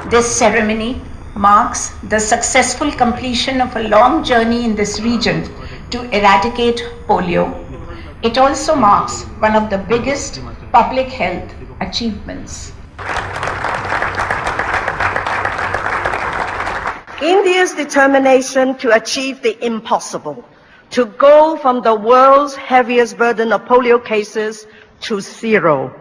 This ceremony marks the successful completion of a long journey in this region to eradicate polio. It also marks one of the biggest public health achievements. India's determination to achieve the impossible, to go from the world's heaviest burden of polio cases to zero.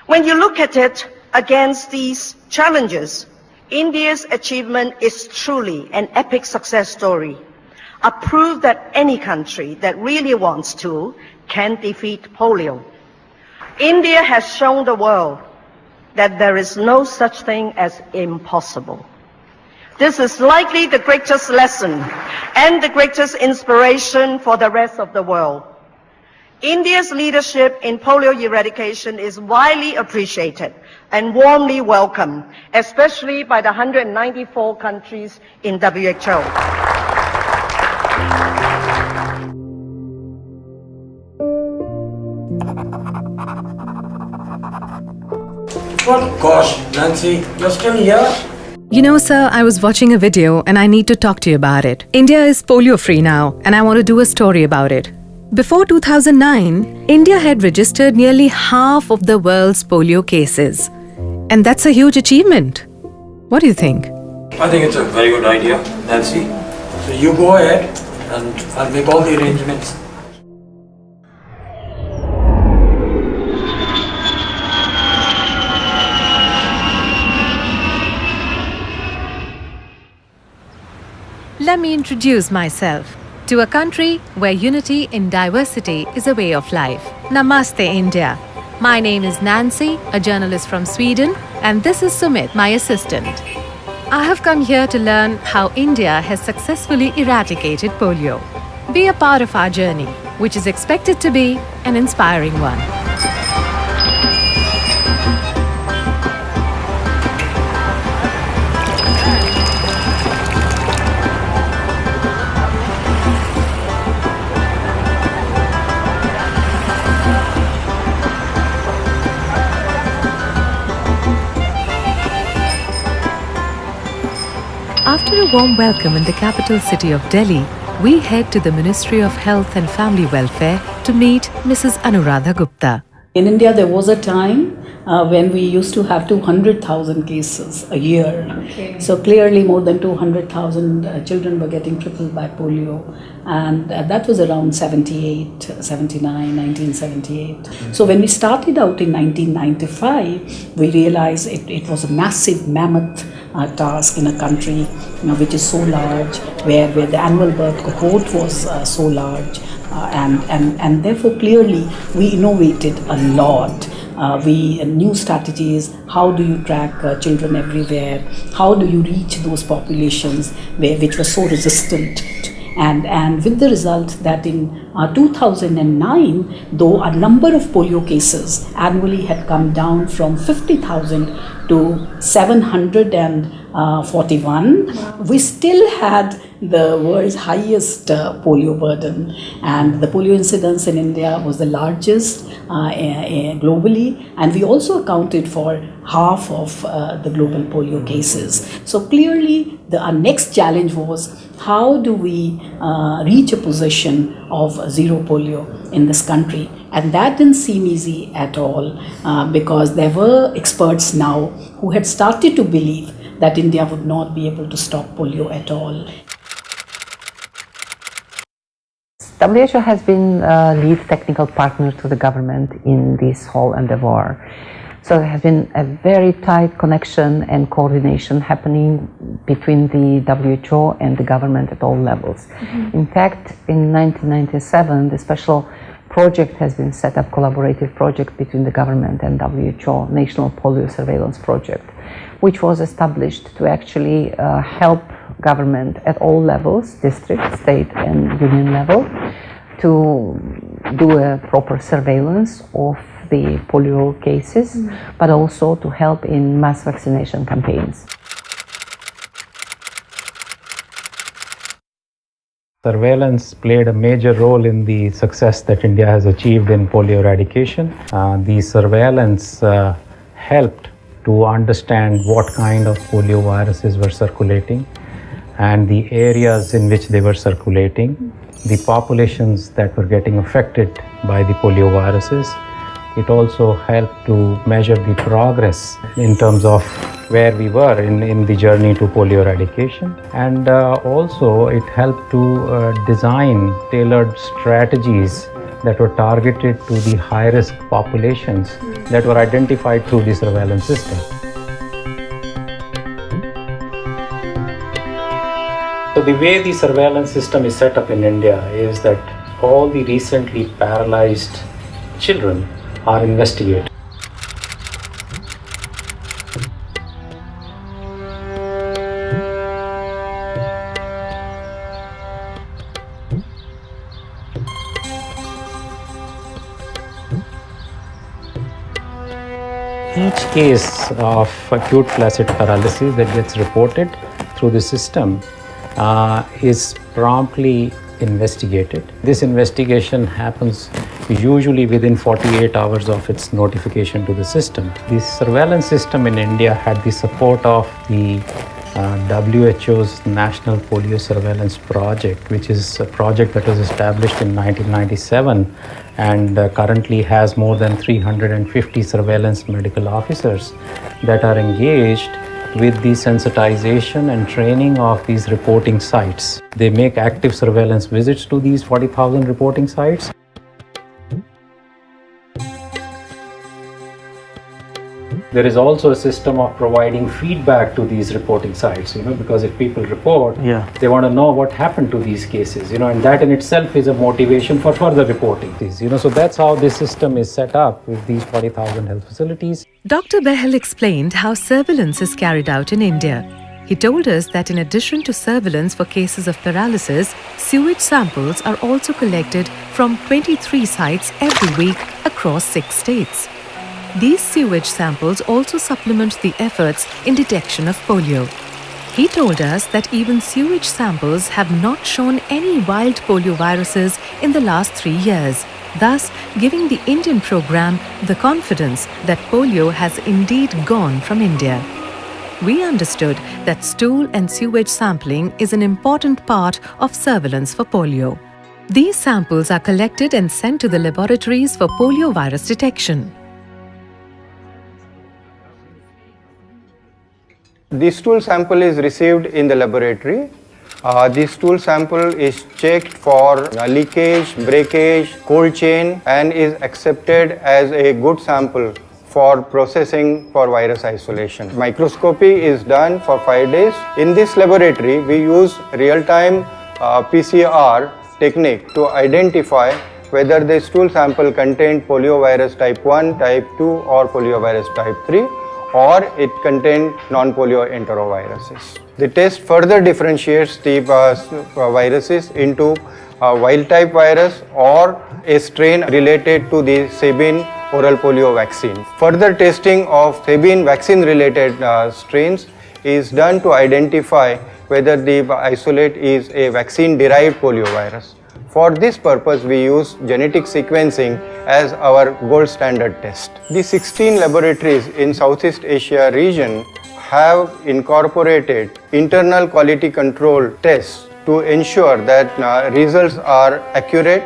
When you look at it against these challenges, India's achievement is truly an epic success story, a proof that any country that really wants to can defeat polio. India has shown the world that there is no such thing as impossible. This is likely the greatest lesson and the greatest inspiration for the rest of the world. India's leadership in polio eradication is widely appreciated and warmly welcomed, especially by the 194 countries in WHO. Oh gosh, Nancy, you're still here? You know, sir, I was watching a video and I need to talk to you about it. India is polio-free now and I want to do a story about it. Before 2009, India had registered nearly half of the world's polio cases. And that's a huge achievement. What do you think? I think it's a very good idea, Nancy. So you go ahead and I'll make all the arrangements. Let me introduce myself to a country where unity in diversity is a way of life. Namaste, India. My name is Nancy, a journalist from Sweden, and this is Sumit, my assistant. I have come here to learn how India has successfully eradicated polio. Be a part of our journey, which is expected to be an inspiring one. After a warm welcome in the capital city of Delhi, we head to the Ministry of Health and Family Welfare to meet Mrs. Anuradha Gupta. In India, there was a time when we used to have 200,000 cases a year. Okay. So clearly more than 200,000 children were getting crippled by polio. And that was around 78, 79, 1978. So when we started out in 1995, we realized it was a massive mammoth task in a country which is so large, where the annual birth cohort was so large. And therefore clearly we innovated a lot. We new strategies. How do you track children everywhere? How do you reach those populations which were so resistant? And with the result that in 2009, though a number of polio cases annually had come down from 50,000 to 741, we still had the world's highest polio burden, and the polio incidence in India was the largest globally, and we also accounted for half of the global polio cases. So clearly our next challenge was, how do we reach a position of zero polio in this country? And that didn't seem easy at all, because there were experts now who had started to believe that India would not be able to stop polio at all. WHO has been a lead technical partner to the government in this whole endeavor. So there has been a very tight connection and coordination happening between the WHO and the government at all levels. Mm-hmm. In fact, in 1997, the special project has been set up, collaborative project between the government and WHO, National Polio Surveillance Project, which was established to actually help government at all levels, district, state and union level, to do a proper surveillance of the polio cases, but also to help in mass vaccination campaigns. Surveillance played a major role in the success that India has achieved in polio eradication. The surveillance helped to understand what kind of polio viruses were circulating and the areas in which they were circulating, the populations that were getting affected by the polio viruses. It also helped to measure the progress in terms of where we were in the journey to polio eradication. And also it helped to design tailored strategies that were targeted to the high-risk populations that were identified through the surveillance system. So the way the surveillance system is set up in India is that all the recently paralyzed children are investigated. Each case of acute flaccid paralysis that gets reported through the system is promptly investigated. This investigation happens usually within 48 hours of its notification to the system. The surveillance system in India had the support of the WHO's National Polio Surveillance Project, which is a project that was established in 1997 and currently has more than 350 surveillance medical officers that are engaged with the sensitization and training of these reporting sites. They make active surveillance visits to these 40,000 reporting sites. There is also a system of providing feedback to these reporting sites, because if people report, they want to know what happened to these cases, and that in itself is a motivation for further reporting these, So that's how this system is set up with these 40,000 health facilities. Dr. Behel explained how surveillance is carried out in India. He told us that in addition to surveillance for cases of paralysis, sewage samples are also collected from 23 sites every week across 6 states. These sewage samples also supplement the efforts in detection of polio. He told us that even sewage samples have not shown any wild polio viruses in the last 3 years, thus giving the Indian program the confidence that polio has indeed gone from India. We understood that stool and sewage sampling is an important part of surveillance for polio. These samples are collected and sent to the laboratories for polio virus detection. The stool sample is received in the laboratory. The stool sample is checked for leakage, breakage, cold chain, and is accepted as a good sample for processing for virus isolation. Microscopy is done for 5 days. In this laboratory, we use real-time PCR technique to identify whether the stool sample contained poliovirus type 1, type 2 or poliovirus type 3, or it contained non-polio enteroviruses. The test further differentiates the viruses into wild-type virus or a strain related to the Sabin oral polio vaccine. Further testing of Sabin vaccine-related strains is done to identify whether the isolate is a vaccine-derived poliovirus. For this purpose, we use genetic sequencing as our gold standard test. The 16 laboratories in Southeast Asia region have incorporated internal quality control tests to ensure that results are accurate,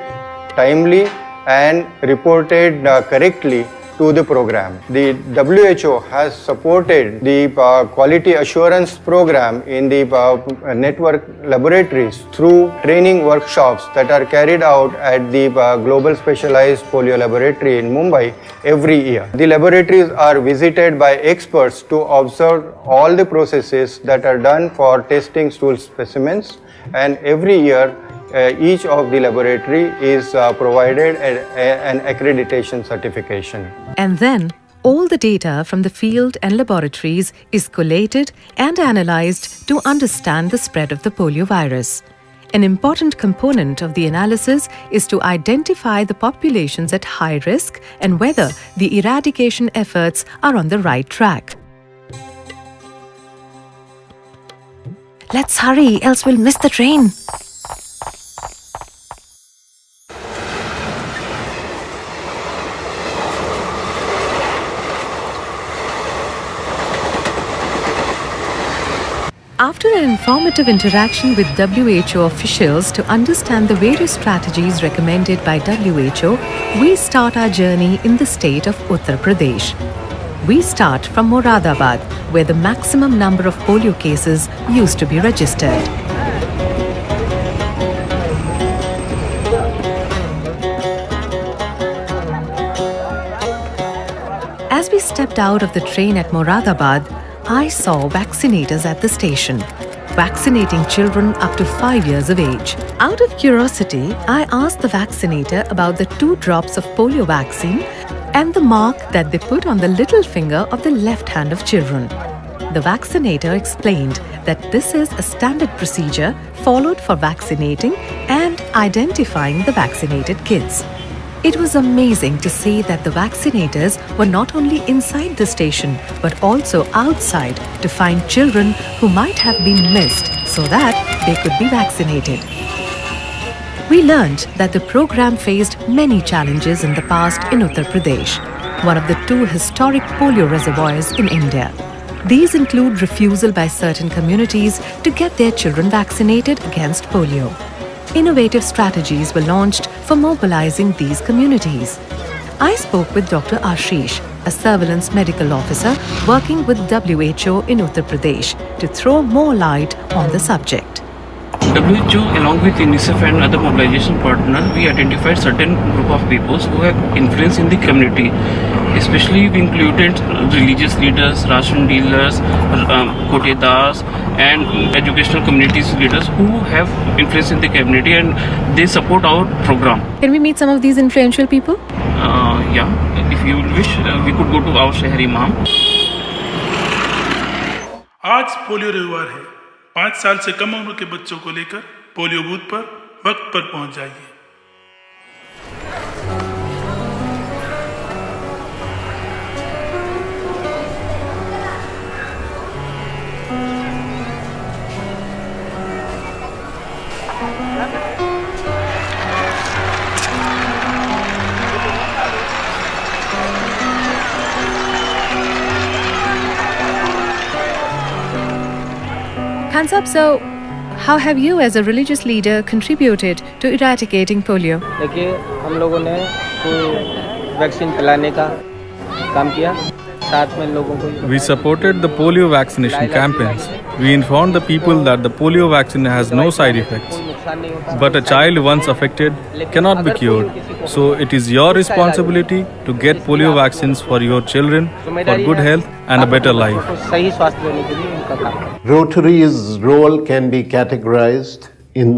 timely, and reported correctly to the program. The WHO has supported the quality assurance program in the network laboratories through training workshops that are carried out at the Global Specialized Polio Laboratory in Mumbai every year. The laboratories are visited by experts to observe all the processes that are done for testing stool specimens, and every year each of the laboratory is provided an accreditation certification. And then, all the data from the field and laboratories is collated and analyzed to understand the spread of the polio virus. An important component of the analysis is to identify the populations at high risk and whether the eradication efforts are on the right track. Let's hurry, else we'll miss the train. After an informative interaction with WHO officials to understand the various strategies recommended by WHO, we start our journey in the state of Uttar Pradesh. We start from Moradabad, where the maximum number of polio cases used to be registered. As we stepped out of the train at Moradabad, I saw vaccinators at the station, vaccinating children up to 5 years of age. Out of curiosity, I asked the vaccinator about the 2 drops of polio vaccine and the mark that they put on the little finger of the left hand of children. The vaccinator explained that this is a standard procedure followed for vaccinating and identifying the vaccinated kids. It was amazing to see that the vaccinators were not only inside the station but also outside to find children who might have been missed so that they could be vaccinated. We learned that the program faced many challenges in the past in Uttar Pradesh, one of the 2 historic polio reservoirs in India. These include refusal by certain communities to get their children vaccinated against polio. Innovative strategies were launched for mobilizing these communities. I spoke with Dr. Ashish, a surveillance medical officer working with WHO in Uttar Pradesh, to throw more light on the subject. WHO, along with UNICEF and other mobilization partners, we identified certain group of people who have influence in the community. Especially we included religious leaders, ration dealers, kotedars, and educational communities leaders who have influence in the community, and they support our program. Can we meet some of these influential people? Yeah, if you wish, we could go to our Shahar Imam. आज polio रविवार है। 5 साल से कम उम्र के बच्चों को लेकर पोलियो बूथ पर वक्त पर पहुंच जाइए। Khansab, so how have you as a religious leader contributed to eradicating polio? देखिए हम लोगों ने वैक्सीन पिलाने का काम किया साथ में लोगों को We supported the polio vaccination campaigns. We informed the people that the polio vaccine has no side effects. But a child once affected cannot be cured. So it is your responsibility to get polio vaccines for your children for good health and a better life. Rotary's role can be categorized in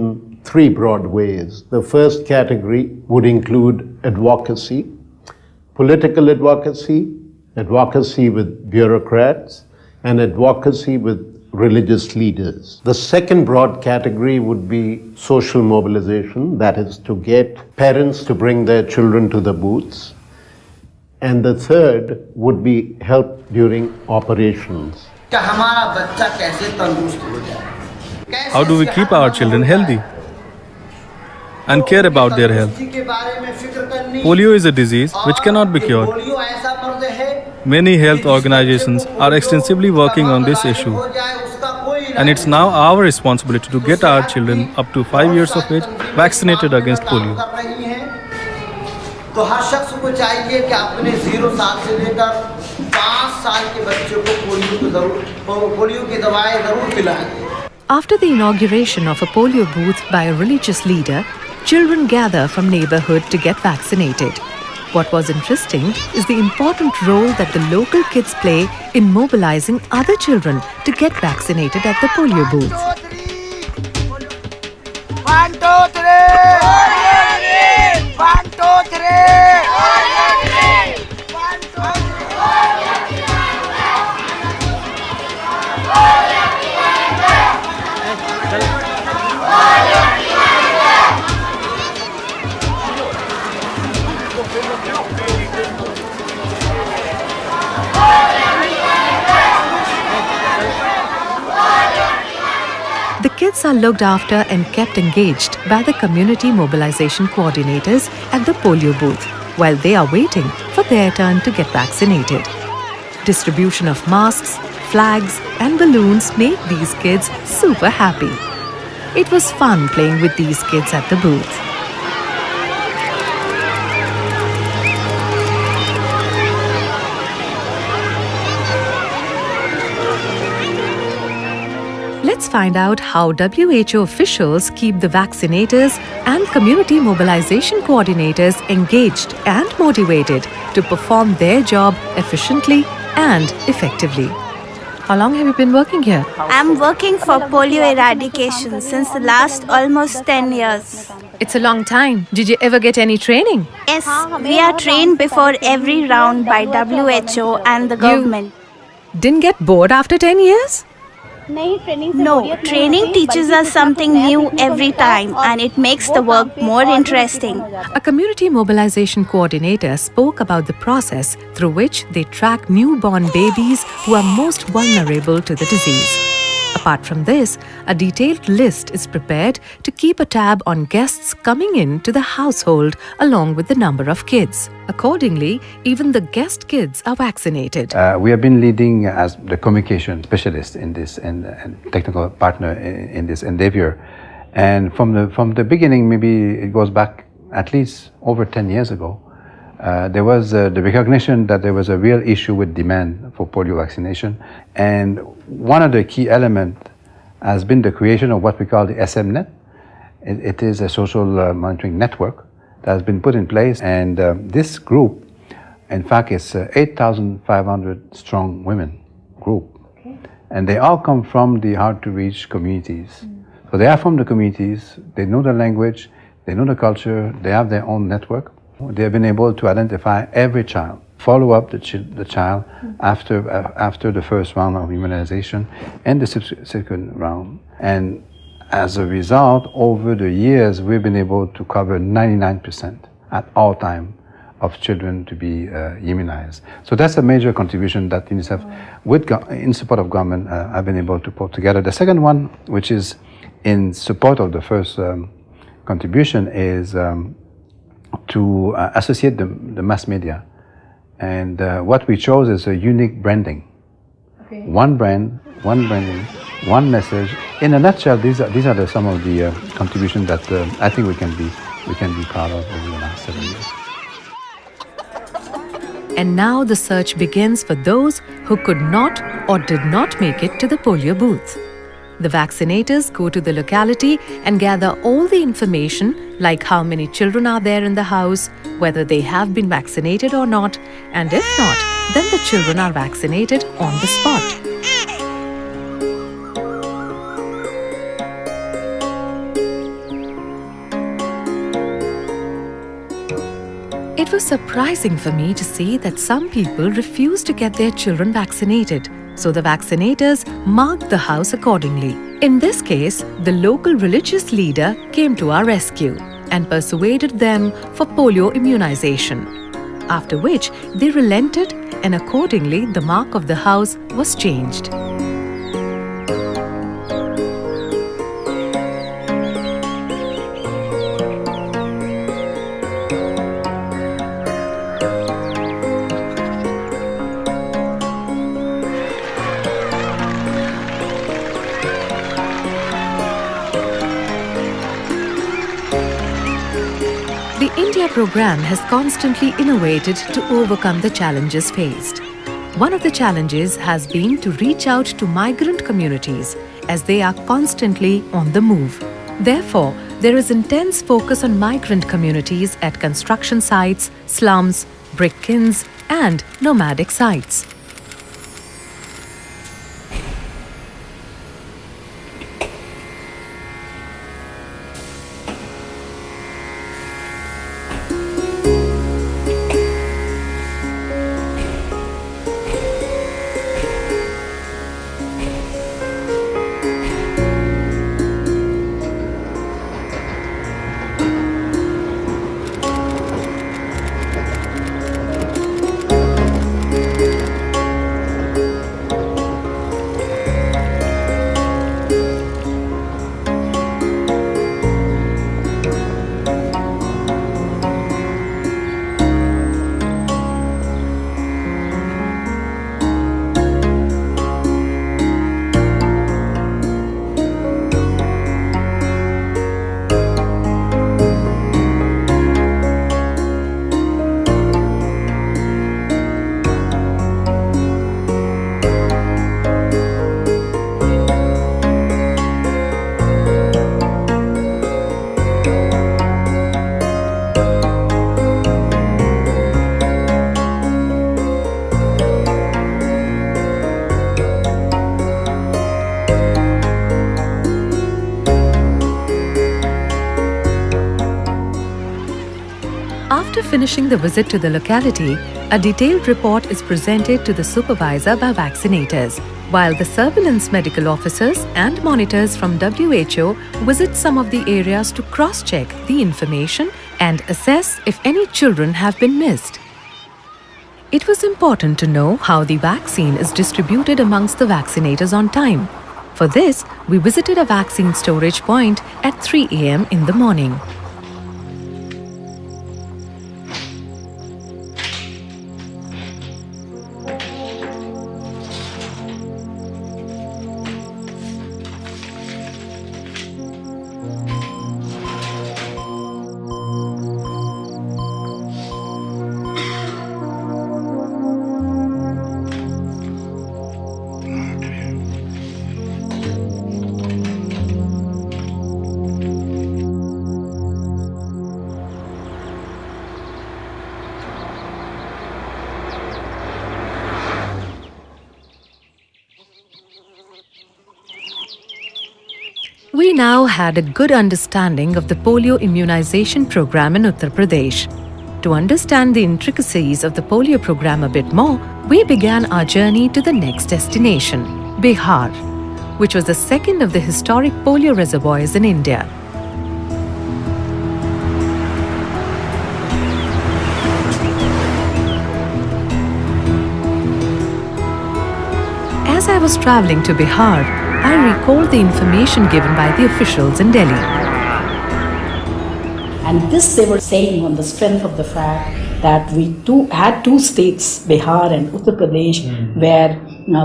3 broad ways. The first category would include advocacy, political advocacy, advocacy with bureaucrats, and advocacy with religious leaders. The second broad category would be social mobilization, that is to get parents to bring their children to the booths. And the third would be help during operations. How do we keep our children healthy and care about their health? Polio is a disease which cannot be cured. Many health organizations are extensively working on this issue. And it's now our responsibility to get our children up to 5 years of age vaccinated against polio. तो हर शख्स को चाहिए कि अपने 0 साल से लेकर 5 साल के बच्चों को पोलियो की दवाएं जरूर पिलाएं. After the inauguration of a polio booth by a religious leader, children gather from neighborhood to get vaccinated. What was interesting is the important role that the local kids play in mobilizing other children to get vaccinated at the polio booth. 1, 2, 3! 1, 2, 3! The kids are looked after and kept engaged by the community mobilization coordinators at the polio booth while they are waiting for their turn to get vaccinated. Distribution of masks, flags, and balloons make these kids super happy. It was fun playing with these kids at the booth. Let's find out how WHO officials keep the vaccinators and community mobilization coordinators engaged and motivated to perform their job efficiently and effectively. How long have you been working here? I'm working for polio eradication since the last almost 10 years. It's a long time. Did you ever get any training? Yes, we are trained before every round by WHO and the government. Didn't get bored after 10 years? No, training teaches us something new every time and it makes the work more interesting. A community mobilization coordinator spoke about the process through which they track newborn babies who are most vulnerable to the disease. Apart from this, a detailed list is prepared to keep a tab on guests coming in to the household along with the number of kids. Accordingly, even the guest kids are vaccinated. We have been leading as the communication specialist in this and technical partner in this endeavor. And from the beginning, maybe it goes back at least over 10 years ago, there was the recognition that there was a real issue with demand for polio vaccination. And one of the key elements has been the creation of what we call the SMNet. It is a social monitoring network that has been put in place. And this group, in fact, is 8,500 strong women group. Okay. And they all come from the hard-to-reach communities. So they are from the communities, they know the language, they know the culture, they have their own network. They have been able to identify every child, follow up the child after the first round of immunization and the subsequent round. And as a result, over the years, we've been able to cover 99% at all time of children to be immunized. So that's a major contribution that UNICEF, in support of government, have been able to put together. The second one, which is in support of the first contribution, is to associate the mass media. And what we chose is a unique branding. Okay. One brand, one branding, one message. In a nutshell, these are some of the contributions that I think we can be proud of over the last 7 years. And now the search begins for those who could not or did not make it to the polio booth. The vaccinators go to the locality and gather all the information like how many children are there in the house, whether they have been vaccinated or not, and if not, then the children are vaccinated on the spot. It was surprising for me to see that some people refused to get their children vaccinated. So the vaccinators marked the house accordingly. In this case, the local religious leader came to our rescue and persuaded them for polio immunization. After which, they relented and accordingly the mark of the house was changed. The India program has constantly innovated to overcome the challenges faced. One of the challenges has been to reach out to migrant communities as they are constantly on the move. Therefore, there is intense focus on migrant communities at construction sites, slums, brick kilns, and nomadic sites. After finishing the visit to the locality, a detailed report is presented to the supervisor by vaccinators, while the surveillance medical officers and monitors from WHO visit some of the areas to cross-check the information and assess if any children have been missed. It was important to know how the vaccine is distributed amongst the vaccinators on time. For this, we visited a vaccine storage point at 3 a.m. in the morning. We now had a good understanding of the polio immunization program in Uttar Pradesh. To understand the intricacies of the polio program a bit more, we began our journey to the next destination, Bihar, which was the second of the historic polio reservoirs in India. As I was traveling to Bihar, I recalled the information given by the officials in Delhi. And this they were saying on the strength of the fact that we had two states, Bihar and Uttar Pradesh, where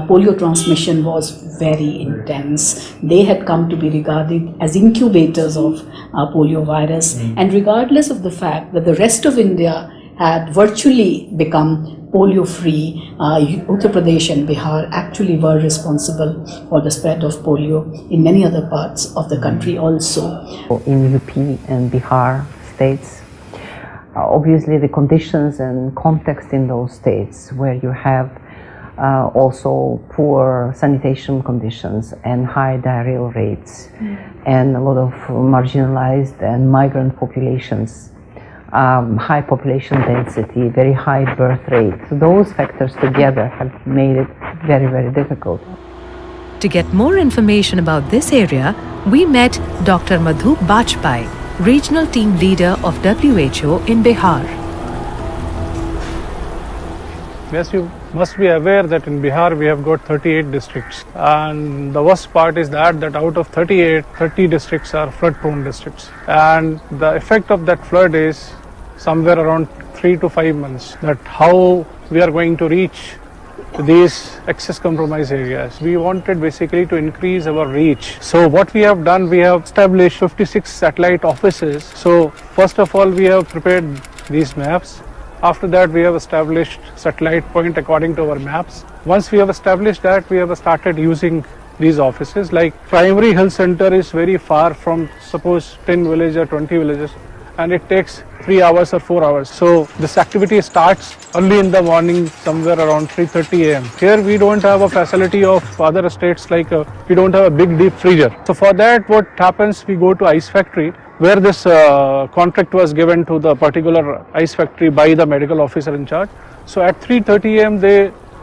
polio transmission was very intense. They had come to be regarded as incubators of polio virus. And regardless of the fact that the rest of India had virtually become polio-free, Uttar Pradesh and Bihar actually were responsible for the spread of polio in many other parts of the country also. In UP and Bihar states, obviously the conditions and context in those states where you have also poor sanitation conditions and high diarrheal rates and a lot of marginalized and migrant populations, high population density, very high birth rate. So those factors together have made it very, very difficult. To get more information about this area, we met Dr. Madhu Bajpai, Regional Team Leader of WHO in Bihar. Yes, you must be aware that in Bihar we have got 38 districts, and the worst part is that out of 38, 30 districts are flood-prone districts, and the effect of that flood is somewhere around 3 to 5 months. That how we are going to reach these access compromised areas. We wanted basically to increase our reach. So what we have done, we have established 56 satellite offices. So first of all, we have prepared these maps. After that, we have established satellite point according to our maps. Once we have established that, we have started using these offices. Like primary health center is very far from, suppose 10 villages or 20 villages, and it takes 3 hours or 4 hours. So this activity starts early in the morning, somewhere around 3:30 a.m. Here we don't have a facility of other states, like we don't have a big deep freezer. So for that, what happens, we go to ice factory, where this contract was given to the particular ice factory by the medical officer in charge. So at 3:30 a.m.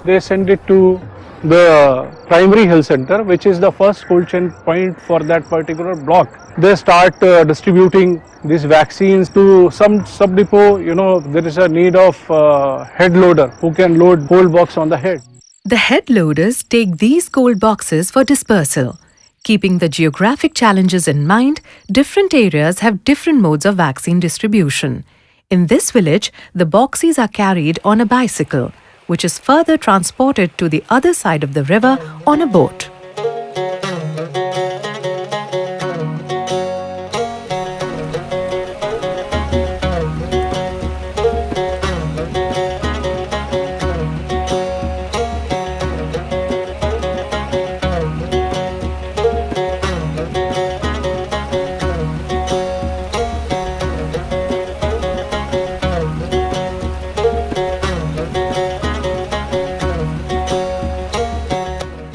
they send it to the primary health center, which is the first cold chain point for that particular block. They start distributing these vaccines to some sub depot. You know, there is a need of head loader who can load cold box on the head. The head loaders take these cold boxes for dispersal. Keeping the geographic challenges in mind, different areas have different modes of vaccine distribution. In this village, the boxes are carried on a bicycle, which is further transported to the other side of the river on a boat.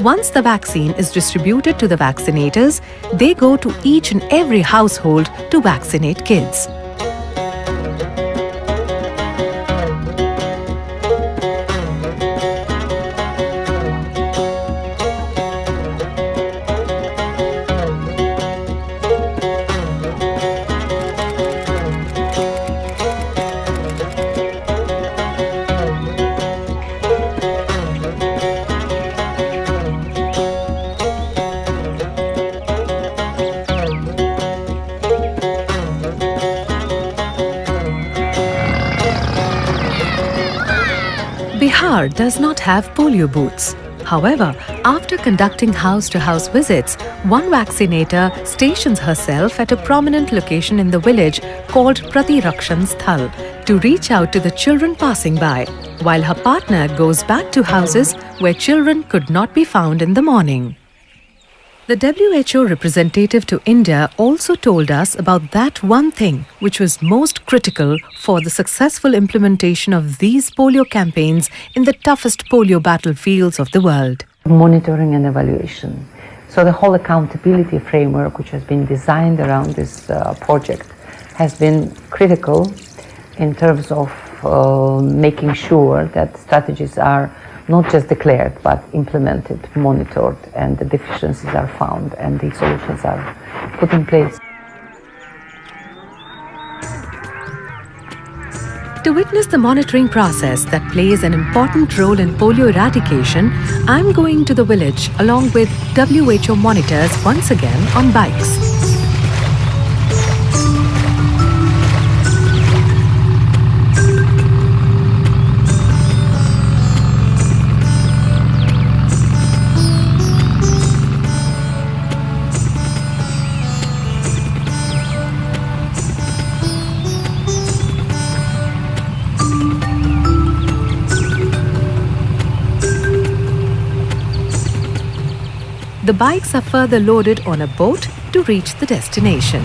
Once the vaccine is distributed to the vaccinators, they go to each and every household to vaccinate kids. Bihar does not have polio booths. However, after conducting house-to-house visits, one vaccinator stations herself at a prominent location in the village called Pratirakshan Sthal to reach out to the children passing by, while her partner goes back to houses where children could not be found in the morning. The WHO representative to India also told us about that one thing which was most critical for the successful implementation of these polio campaigns in the toughest polio battlefields of the world. Monitoring and evaluation. So the whole accountability framework which has been designed around this project has been critical in terms of making sure that strategies are not just declared but implemented, monitored, and the deficiencies are found and the solutions are put in place. To witness the monitoring process that plays an important role in polio eradication, I'm going to the village along with WHO monitors once again on bikes. The bikes are further loaded on a boat to reach the destination.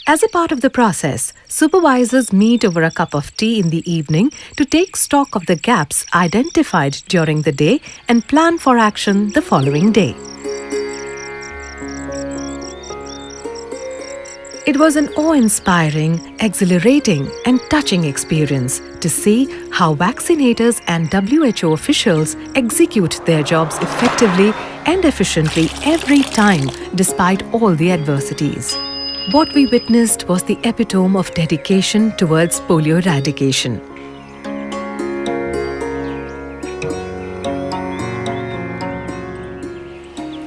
As a part of the process, supervisors meet over a cup of tea in the evening to take stock of the gaps identified during the day and plan for action the following day. It was an awe-inspiring, exhilarating and touching experience to see how vaccinators and WHO officials execute their jobs effectively and efficiently every time despite all the adversities. What we witnessed was the epitome of dedication towards polio eradication.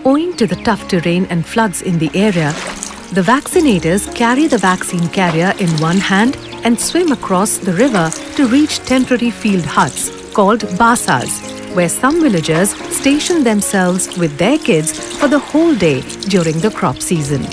Owing to the tough terrain and floods in the area, the vaccinators carry the vaccine carrier in one hand and swim across the river to reach temporary field huts called basas, where some villagers station themselves with their kids for the whole day during the crop season.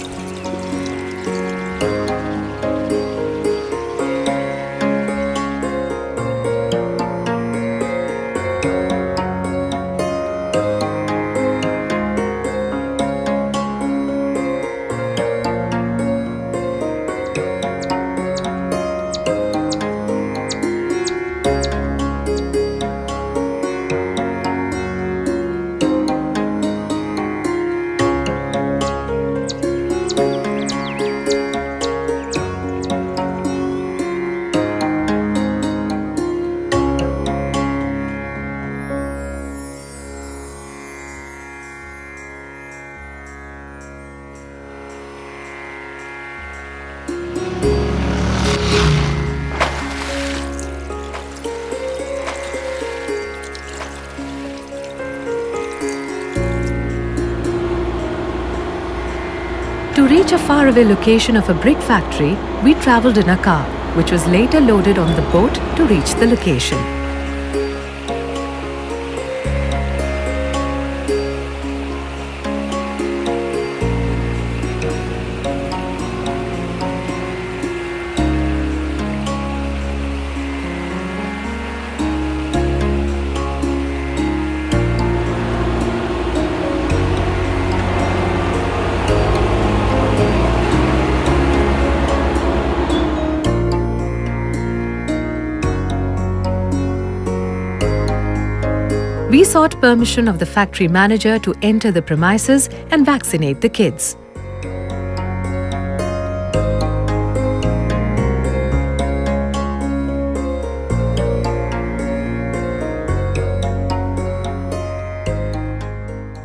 reach a faraway location of a brick factory, we travelled in a car, which was later loaded on the boat to reach the location. We sought permission of the factory manager to enter the premises and vaccinate the kids.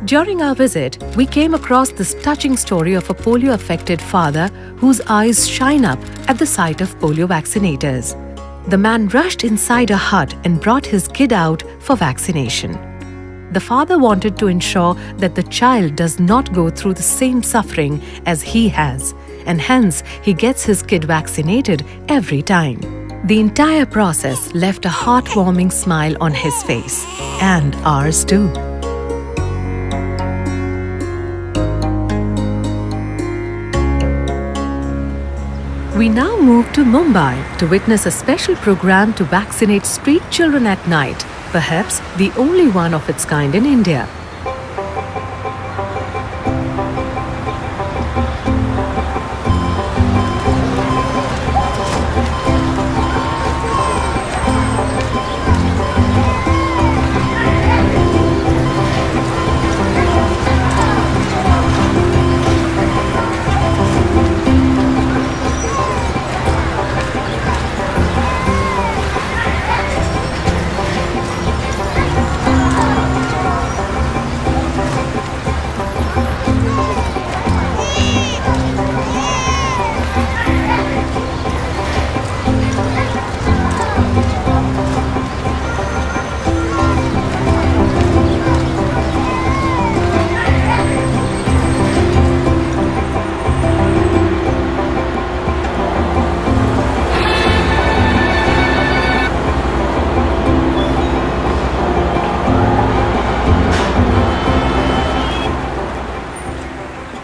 During our visit, we came across this touching story of a polio-affected father whose eyes shine up at the sight of polio vaccinators. The man rushed inside a hut and brought his kid out for vaccination. The father wanted to ensure that the child does not go through the same suffering as he has, and hence he gets his kid vaccinated every time. The entire process left a heartwarming smile on his face, and ours too. We now move to Mumbai to witness a special program to vaccinate street children at night, perhaps the only one of its kind in India.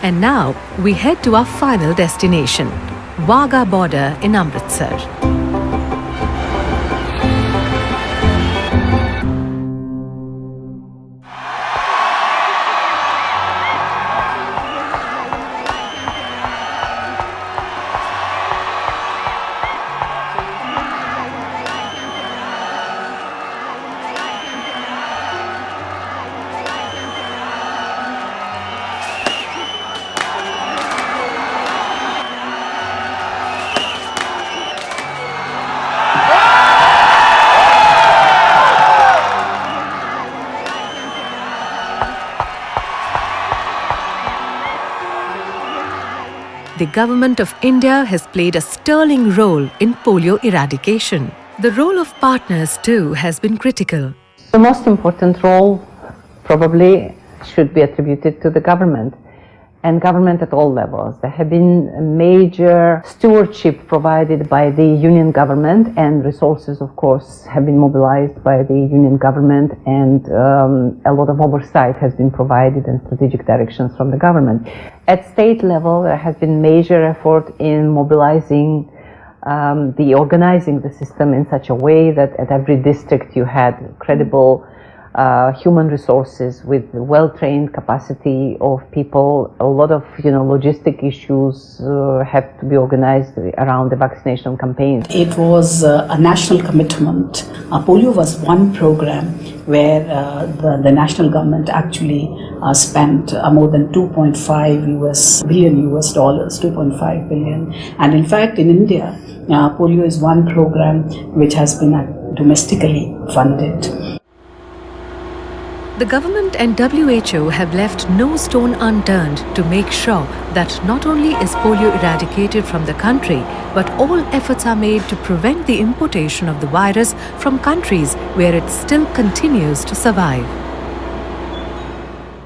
And now we head to our final destination, Wagah border in Amritsar. The Government of India has played a sterling role in polio eradication. The role of partners too has been critical. The most important role probably should be attributed to the government, and government at all levels. There have been a major stewardship provided by the union government, and resources, of course, have been mobilized by the union government, and a lot of oversight has been provided and strategic directions from the government. At state level, there has been major effort in mobilizing organizing the system in such a way that at every district you had credible human resources with well-trained capacity of people. A lot of logistic issues have to be organized around the vaccination campaign. It was a national commitment. Polio was one program where the national government actually spent more than 2.5 billion US dollars, 2.5 billion. And in fact, in India, polio is one program which has been domestically funded. The government and WHO have left no stone unturned to make sure that not only is polio eradicated from the country, but all efforts are made to prevent the importation of the virus from countries where it still continues to survive.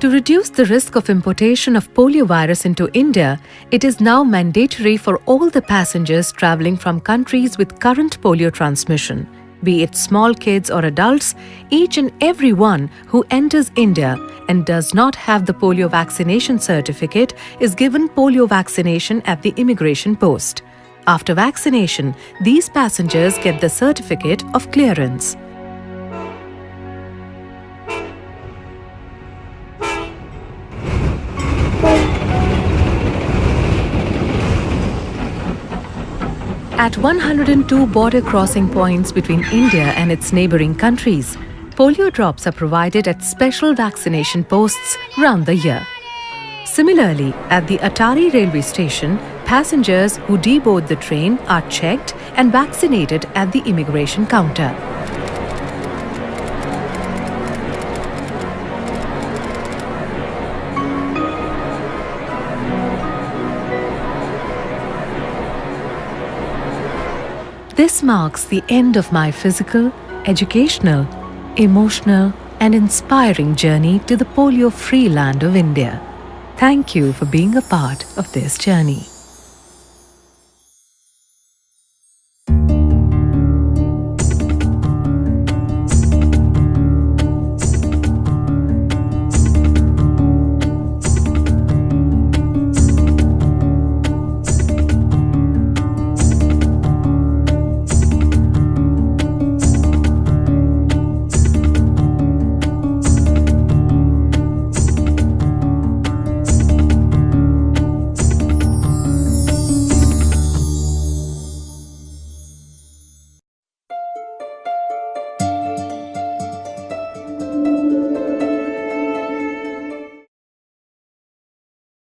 To reduce the risk of importation of polio virus into India, it is now mandatory for all the passengers travelling from countries with current polio transmission, be it small kids or adults. Each and every one who enters India and does not have the polio vaccination certificate is given polio vaccination at the immigration post. After vaccination, these passengers get the certificate of clearance. At 102 border crossing points between India and its neighbouring countries, polio drops are provided at special vaccination posts round the year. Similarly, at the Atari railway station, passengers who deboard the train are checked and vaccinated at the immigration counter. This marks the end of my physical, educational, emotional, and inspiring journey to the polio-free land of India. Thank you for being a part of this journey.